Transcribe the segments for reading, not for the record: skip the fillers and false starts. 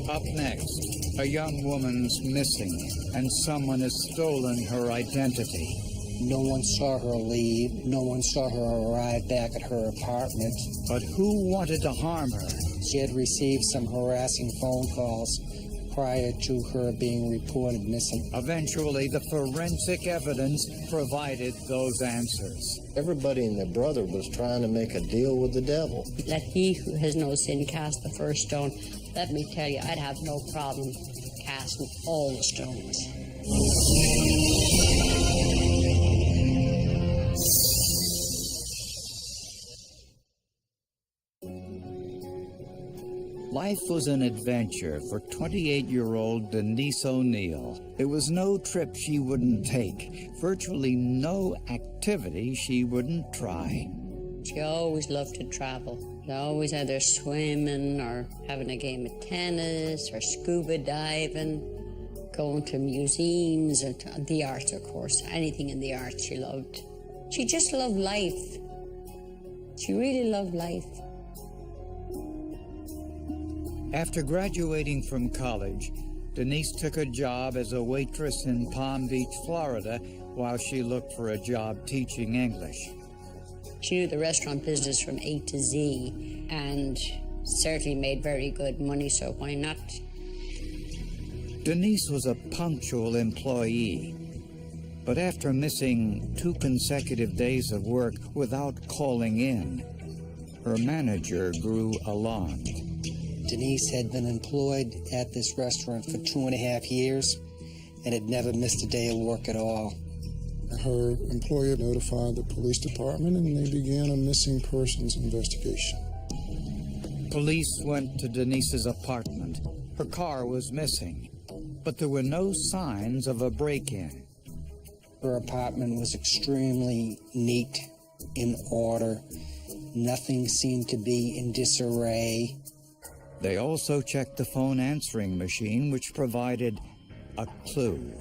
Up next, a young woman's missing, and someone has stolen her identity. No one saw her leave. No one saw her arrive back at her apartment. But who wanted to harm her? She had received some harassing phone calls prior to her being reported missing. Eventually, the forensic evidence provided those answers. Everybody and their brother was trying to make a deal with the devil. Let he who has no sin cast the first stone. Let me tell you, I'd have no problem casting all the stones. Life was an adventure for 28-year-old Denise O'Neil. It was no trip she wouldn't take, virtually no activity she wouldn't try. She always loved to travel. She always either swimming or having a game of tennis or scuba diving, going to museums and the arts, of course. Anything in the arts she loved. She just loved life. She really loved life. After graduating from college, Denise took a job as a waitress in Palm Beach, Florida, while she looked for a job teaching English. She knew the restaurant business from A to Z and certainly made very good money, so why not? Denise was a punctual employee, but after missing 2 consecutive days of work without calling in, her manager grew alarmed. Denise had been employed at this restaurant for 2.5 years and had never missed a day of work at all. Her employer notified the police department and they began a missing persons investigation. Police went to Denise's apartment. Her car was missing, but there were no signs of a break-in. Her apartment was extremely neat, in order. Nothing seemed to be in disarray. They also checked the phone answering machine, which provided a clue.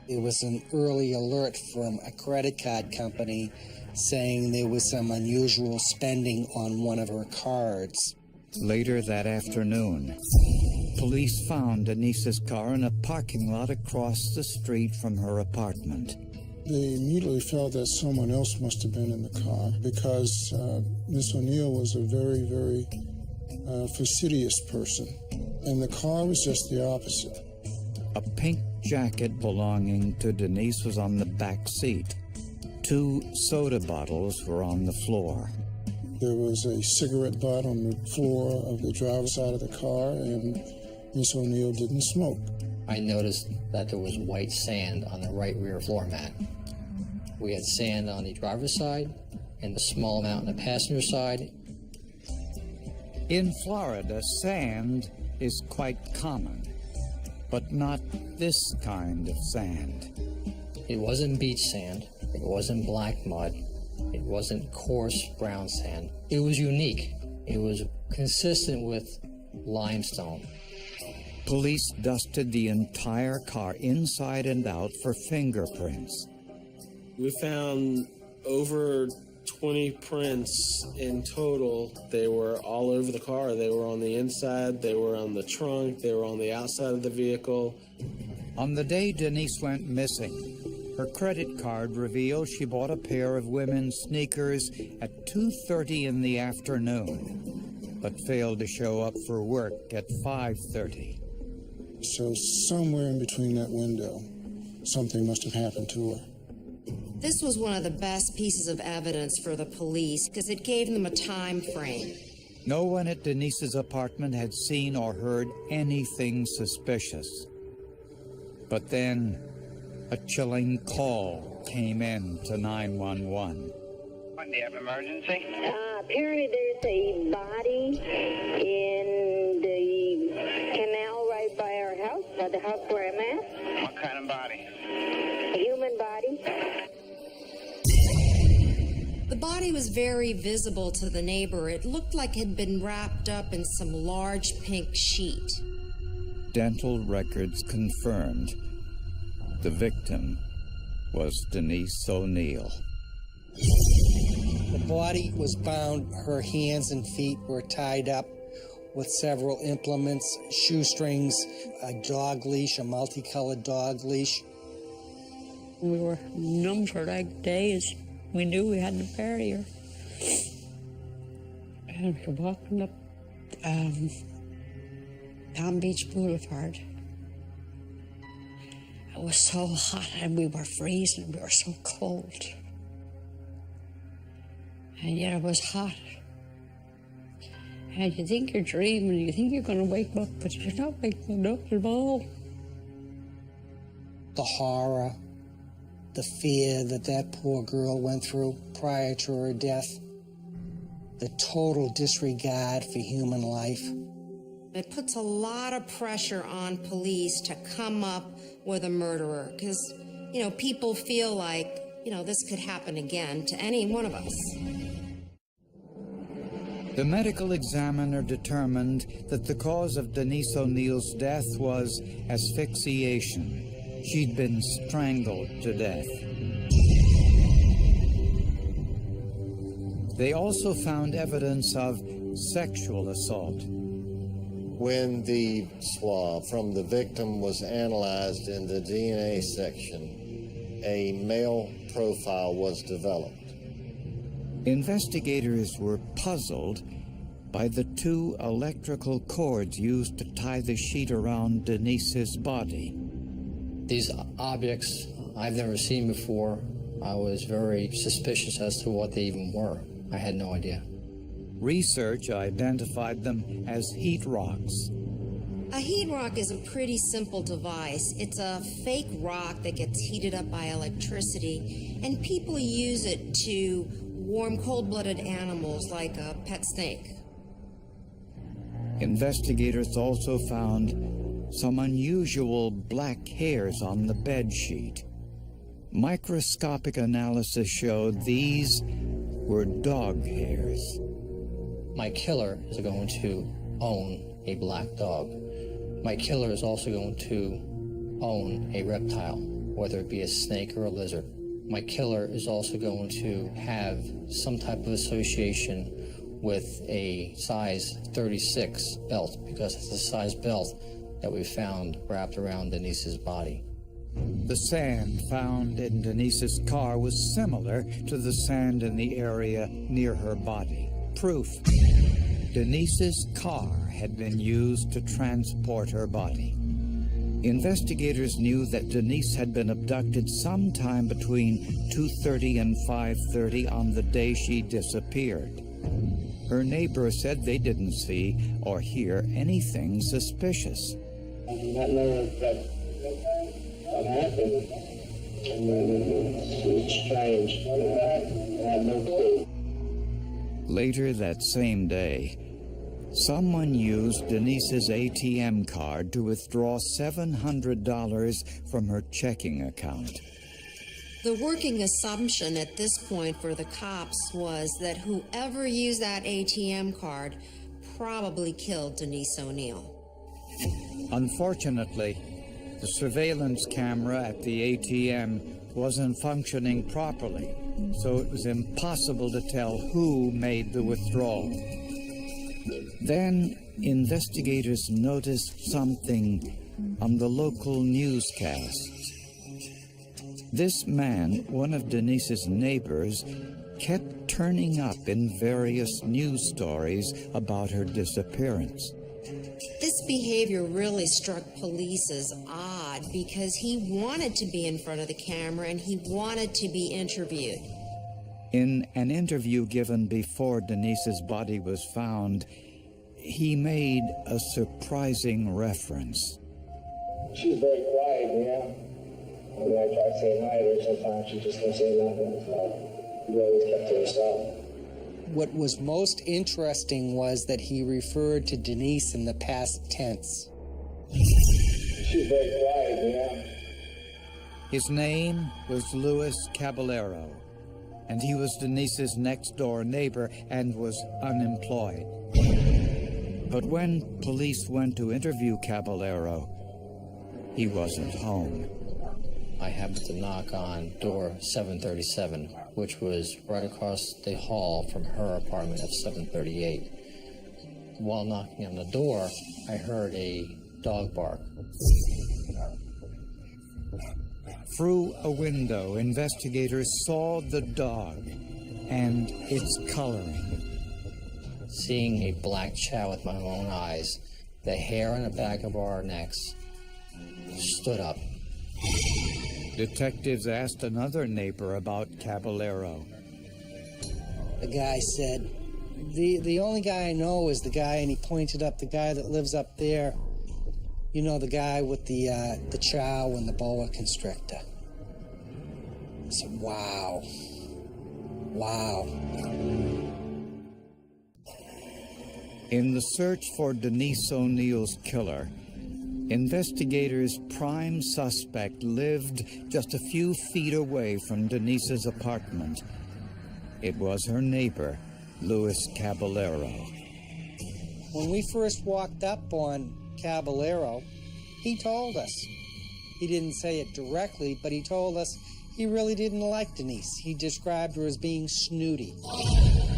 There was an early alert from a credit card company saying there was some unusual spending on one of her cards. Later that afternoon, police found Denise's car in a parking lot across the street from her apartment. They immediately felt that someone else must have been in the car because Miss O'Neil was a very, very fastidious person, and the car was just the opposite. A pink jacket belonging to Denise was on the back seat. 2 soda bottles were on the floor. There was a cigarette butt on the floor of the driver's side of the car, and Miss O'Neil didn't smoke. I noticed that there was white sand on the right rear floor mat. We had sand on the driver's side and a small amount on the passenger side. In Florida, sand is quite common, but not this kind of sand. It wasn't beach sand. It wasn't black mud. It wasn't coarse brown sand. It was unique. It was consistent with limestone. Police dusted the entire car inside and out for fingerprints. We found over 20 prints in total. They were all over the car. They were on the inside, they were on the trunk, they were on the outside of the vehicle. On the day Denise went missing, her credit card revealed she bought a pair of women's sneakers at 2:30 in the afternoon, but failed to show up for work at 5:30. So somewhere in between that window, something must have happened to her. This was one of the best pieces of evidence for the police because it gave them a time frame. No one at Denise's apartment had seen or heard anything suspicious. But then, a chilling call came in to 911. Do you have emergency? Apparently there's a body in the canal right by our house, by the house where I'm at. What kind of body? A human body. The body was very visible to the neighbor. It looked like it had been wrapped up in some large pink sheet. Dental records confirmed the victim was Denise O'Neil. The body was bound. Her hands and feet were tied up with several implements, shoestrings, a dog leash, a multicolored dog leash. We were numb for like days. We knew we had to bury her. And we were walking up Palm Beach Boulevard. It was so hot and we were freezing. We were so cold. And yet it was hot. And you think you're dreaming, you think you're going to wake up, but you're not waking up at all. The horror, the fear that that poor girl went through prior to her death, the total disregard for human life. It puts a lot of pressure on police to come up with a murderer because, you know, people feel like, you know, this could happen again to any one of us. The medical examiner determined that the cause of Denise O'Neill's death was asphyxiation. She'd been strangled to death. They also found evidence of sexual assault. When the swab from the victim was analyzed in the DNA section, a male profile was developed. Investigators were puzzled by the 2 electrical cords used to tie the sheet around Denise's body. These objects I've never seen before. I was very suspicious as to what they even were. I had no idea. Research identified them as heat rocks. A heat rock is a pretty simple device. It's a fake rock that gets heated up by electricity, and people use it to warm cold-blooded animals like a pet snake. Investigators also found some unusual black hairs on the bed sheet. Microscopic analysis showed these were dog hairs. My killer is going to own a black dog. My killer is also going to own a reptile, whether it be a snake or a lizard. My killer is also going to have some type of association with a size 36 belt, because it's the size belt that we found wrapped around Denise's body. The sand found in Denise's car was similar to the sand in the area near her body. Proof Denise's car had been used to transport her body. Investigators knew that Denise had been abducted sometime between 2:30 and 5:30 on the day she disappeared. Her neighbor said they didn't see or hear anything suspicious. I did not know that what happened. It's strange. I had no clue. Later that same day, someone used Denise's ATM card to withdraw $700 from her checking account. The working assumption at this point for the cops was that whoever used that ATM card probably killed Denise O'Neill. Unfortunately, the surveillance camera at the ATM wasn't functioning properly, so it was impossible to tell who made the withdrawal. Then, investigators noticed something on the local newscasts. This man, one of Denise's neighbors, kept turning up in various news stories about her disappearance. This behavior really struck police as odd because he wanted to be in front of the camera and he wanted to be interviewed. In an interview given before Denise's body was found, he made a surprising reference. She was very quiet, yeah. I mean, I tried saying hi to her sometimes. She just didn't say nothing. So she always kept to herself. What was most interesting was that he referred to Denise in the past tense. She was very quiet, yeah. His name was Luis Caballero, and he was Denise's next-door neighbor and was unemployed. But when police went to interview Caballero, he wasn't home. I happened to knock on door 737, which was right across the hall from her apartment of 738. While knocking on the door, I heard a dog bark. Through a window, investigators saw the dog and its coloring. Seeing a black chow with my own eyes, the hair on the back of our necks stood up. Detectives asked another neighbor about Caballero. The guy said, the only guy I know is the guy, and he pointed up, the guy that lives up there. You know, the guy with the chow and the boa constrictor. I said, wow. Wow. In the search for Denise O'Neill's killer, investigators' prime suspect lived just a few feet away from Denise's apartment. It was her neighbor, Luis Caballero. When we first walked up on Caballero, he told us. He didn't say it directly, but he told us he really didn't like Denise. He described her as being snooty.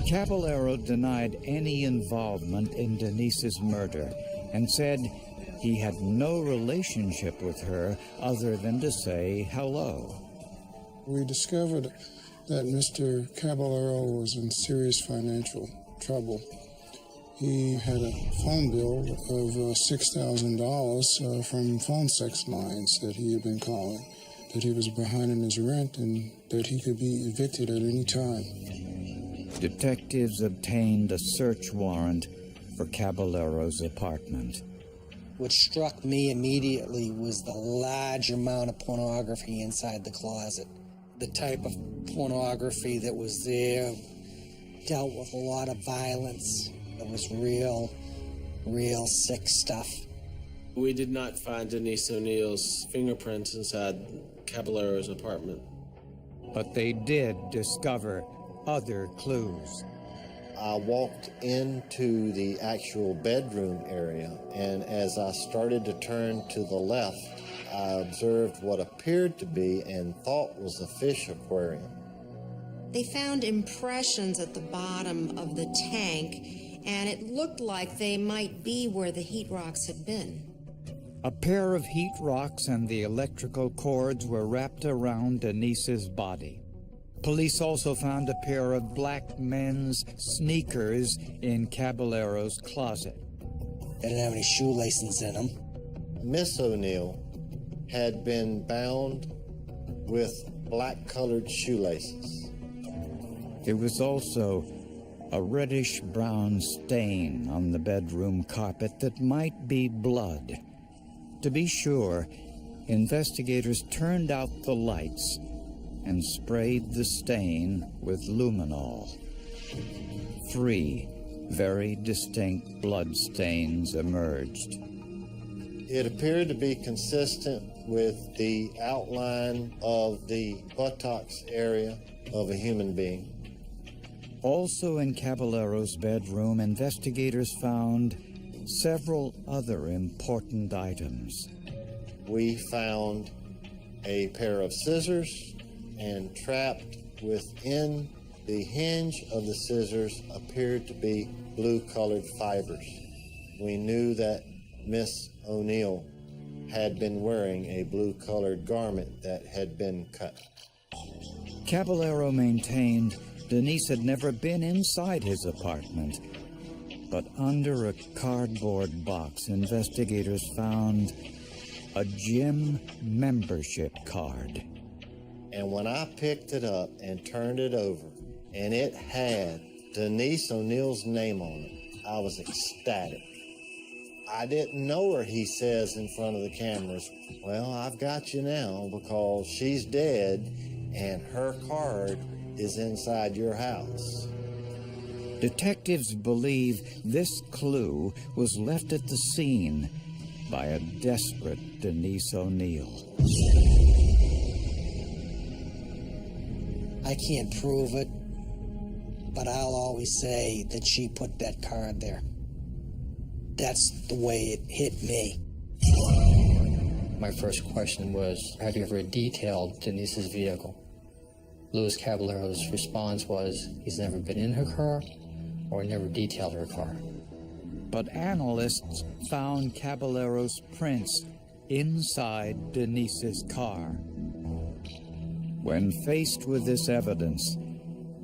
Caballero denied any involvement in Denise's murder and said he had no relationship with her other than to say hello. We discovered that Mr. Caballero was in serious financial trouble. He had a phone bill of $6,000 from phone sex lines that he had been calling, that he was behind in his rent and that he could be evicted at any time. Detectives obtained a search warrant for Caballero's apartment. What struck me immediately was the large amount of pornography inside the closet. The type of pornography that was there dealt with a lot of violence. It was real sick stuff. We did not find Denise O'Neill's fingerprints inside Caballero's apartment. But they did discover other clues. I walked into the actual bedroom area, and as I started to turn to the left, I observed what appeared to be and thought was a fish aquarium. They found impressions at the bottom of the tank, and it looked like they might be where the heat rocks had been. A pair of heat rocks and the electrical cords were wrapped around Denise's body. Police also found a pair of black men's sneakers in Caballero's closet. They didn't have any shoelaces in them. Miss O'Neill had been bound with black-colored shoelaces. There was also a reddish-brown stain on the bedroom carpet that might be blood. To be sure, investigators turned out the lights and sprayed the stain with luminol. 3 very distinct blood stains emerged. It appeared to be consistent with the outline of the buttocks area of a human being. Also in Caballero's bedroom, investigators found several other important items. We found a pair of scissors, and trapped within the hinge of the scissors appeared to be blue-colored fibers. We knew that Miss O'Neill had been wearing a blue-colored garment that had been cut. Caballero maintained Denise had never been inside his apartment, but under a cardboard box, investigators found a gym membership card. And when I picked it up and turned it over, and it had Denise O'Neill's name on it, I was ecstatic. I didn't know her, he says in front of the cameras. Well, I've got you now because she's dead and her card is inside your house. Detectives believe this clue was left at the scene by a desperate Denise O'Neill. I can't prove it, but I'll always say that she put that card there. That's the way it hit me. My first question was, have you ever detailed Denise's vehicle? Luis Caballero's response was, he's never been in her car or never detailed her car. but analysts found Caballero's prints inside Denise's car. When faced with this evidence,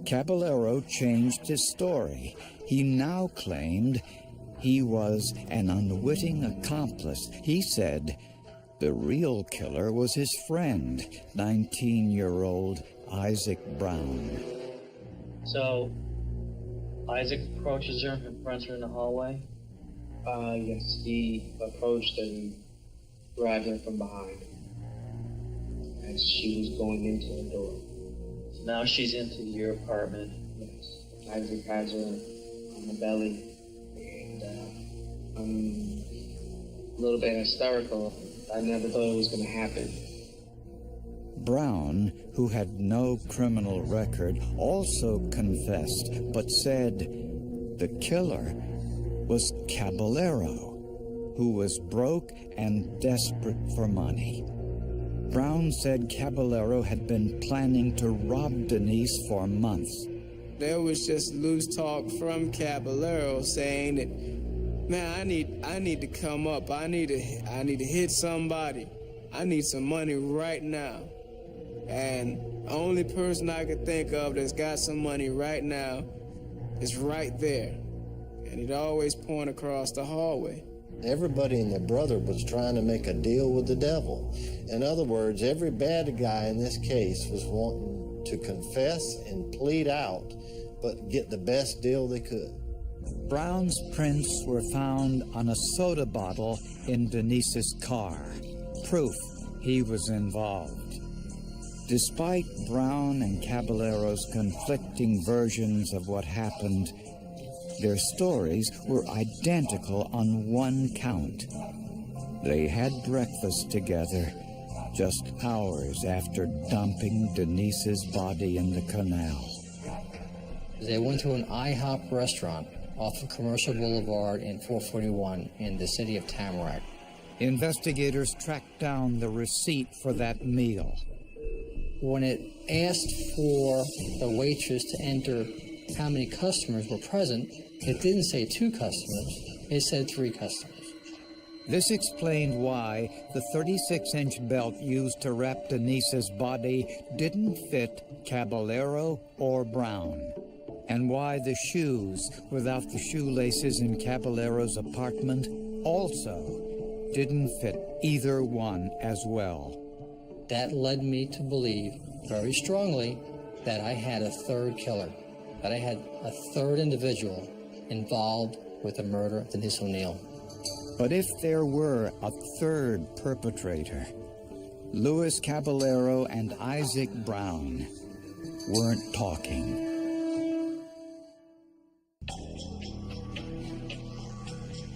Caballero changed his story. He now claimed he was an unwitting accomplice. He said the real killer was his friend, 19-year-old Isaac Brown. So, Isaac approaches her and confronts her in the hallway? Yes, he approached and grabbed her from behind as she was going into the door. So now she's into your apartment. Yes. Isaac has her on the belly, and I'm a little bit hysterical. I never thought it was going to happen. Brown, who had no criminal record, also confessed, but said the killer was Caballero, who was broke and desperate for money. Brown said Caballero had been planning to rob Denise for months. There was just loose talk from Caballero saying that, man, I need to come up. I need to hit somebody. I need some money right now. And the only person I could think of that's got some money right now is right there. And he'd always point across the hallway. Everybody and their brother was trying to make a deal with the devil. In other words, every bad guy in this case was wanting to confess and plead out, but get the best deal they could. Brown's prints were found on a soda bottle in Denise's car, proof he was involved. Despite Brown and Caballero's conflicting versions of what happened, their stories were identical on one count. They had breakfast together just hours after dumping Denise's body in the canal. They went to an IHOP restaurant off of Commercial Boulevard in 441 in the city of Tamarack. Investigators tracked down the receipt for that meal. When it asked for the waitress to enter how many customers were present, it didn't say 2 customers, it said 3 customers. This explained why the 36-inch belt used to wrap Denise's body didn't fit Caballero or Brown, and why the shoes without the shoelaces in Caballero's apartment also didn't fit either one as well. That led me to believe very strongly that I had a third killer, that I had a third individual involved with the murder of Denise O'Neil. But if there were a third perpetrator, Louis Caballero and Isaac Brown weren't talking.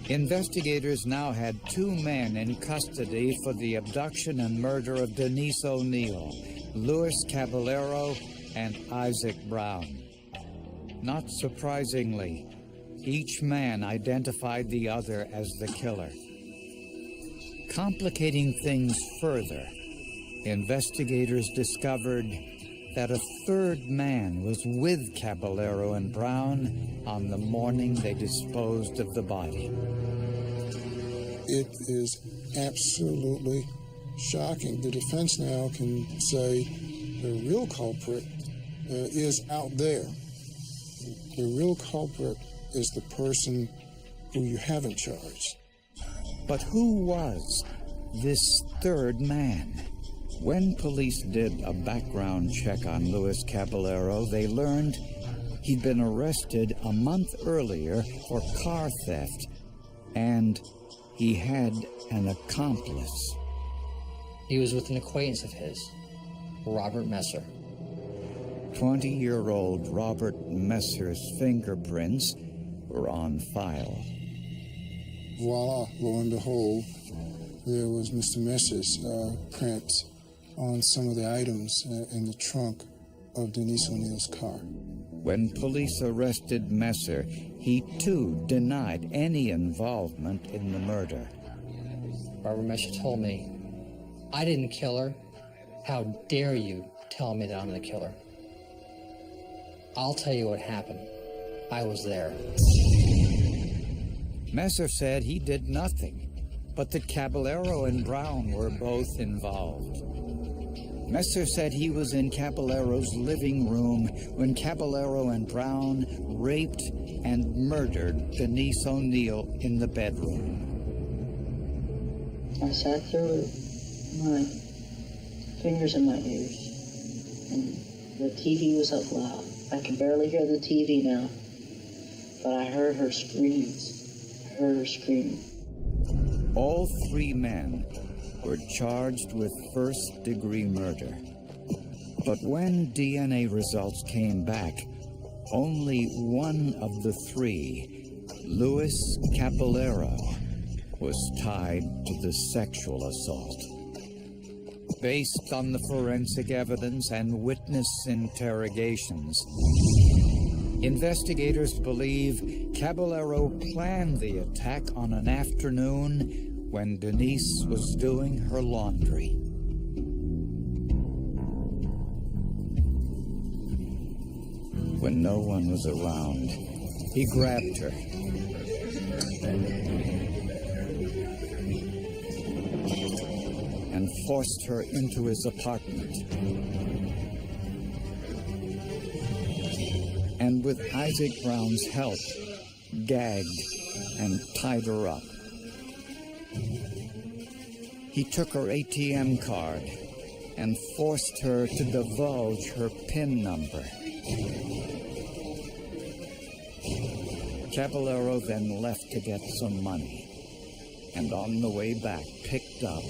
Investigators now had 2 men in custody for the abduction and murder of Denise O'Neil, Louis Caballero and Isaac Brown. Not surprisingly, each man identified the other as the killer. Complicating things further, investigators discovered that a third man was with Caballero and Brown on the morning they disposed of the body. It is absolutely shocking. The defense now can say the real culprit is out there. The real culprit is the person who you haven't charged. But who was this third man? When police did a background check on Louis Caballero, they learned he'd been arrested a month earlier for car theft, and he had an accomplice. He was with an acquaintance of his, Robert Messer. 20-year-old Robert Messer's fingerprints were on file. Voila, lo and behold, there was Mr. Messer's print on some of the items in the trunk of Denise O'Neil's car. When police arrested Messer, he too denied any involvement in the murder. Robert Messer told me, "I didn't kill her. How dare you tell me that I'm the killer? I'll tell you what happened. I was there." Messer said he did nothing, but that Caballero and Brown were both involved. Messer said he was in Caballero's living room when Caballero and Brown raped and murdered Denise O'Neil in the bedroom. I sat there with my fingers in my ears, and the TV was up loud. I can barely hear the TV now, but I heard her screams. I heard her screaming. All three men were charged with first-degree murder. But when DNA results came back, only one of the three, Luis Caballero, was tied to the sexual assault. Based on the forensic evidence and witness interrogations, investigators believe Caballero planned the attack on an afternoon when Denise was doing her laundry. When no one was around, he grabbed her and forced her into his apartment. And with Isaac Brown's help, gagged and tied her up. He took her ATM card and forced her to divulge her PIN number. Caballero then left to get some money, and on the way back picked up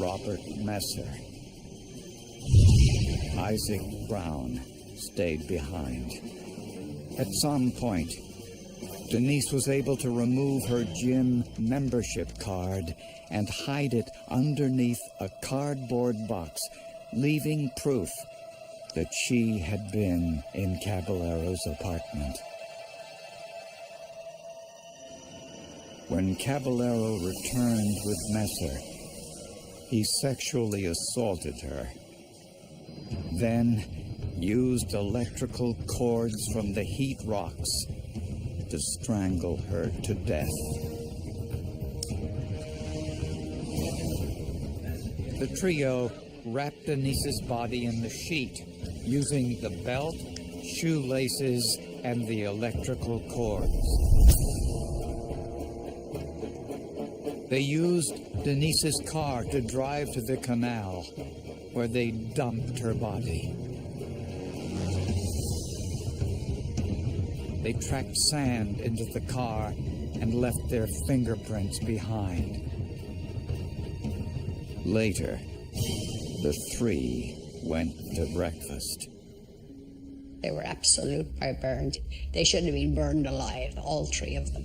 Robert Messer. Isaac Brown stayed behind. At some point, Denise was able to remove her gym membership card and hide it underneath a cardboard box, leaving proof that she had been in Caballero's apartment. When Caballero returned with Messer, he sexually assaulted her, then used electrical cords from the heat rocks to strangle her to death. The trio wrapped Denise's body in the sheet, using the belt, shoelaces, and the electrical cords. They used Denise's car to drive to the canal, where they dumped her body. They tracked sand into the car and left their fingerprints behind. Later, the three went to breakfast. They were absolute barbarians. They should have been burned alive, all three of them.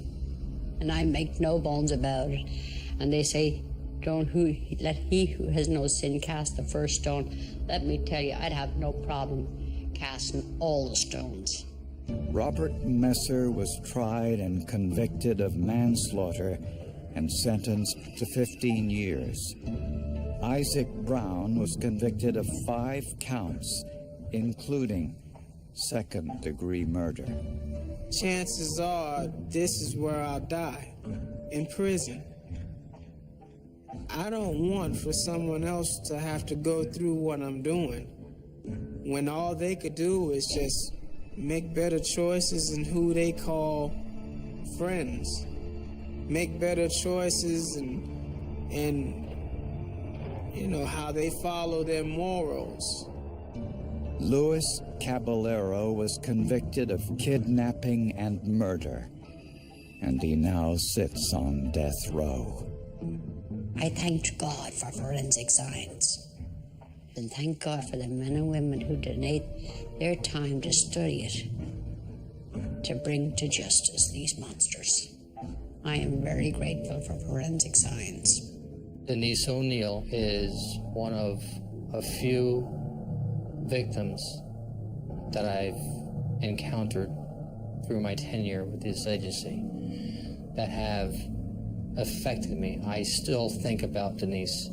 And I make no bones about it. And they say, let he who has no sin cast the first stone. Let me tell you, I'd have no problem casting all the stones. Robert Messer was tried and convicted of manslaughter and sentenced to 15 years. Isaac Brown was convicted of 5 counts, including second-degree murder. Chances are this is where I'll die, in prison. I don't want for someone else to have to go through what I'm doing, when all they could do is just make better choices in who they call friends. Make better choices and you know, how they follow their morals. Luis Caballero was convicted of kidnapping and murder, and he now sits on death row. I thanked God for forensic science. And thank God for the men and women who donate their time to study it, to bring to justice these monsters. I am very grateful for forensic science. Denise O'Neil is one of a few victims that I've encountered through my tenure with this agency that have affected me. I still think about Denise.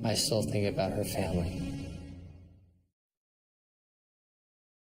I still think about her family.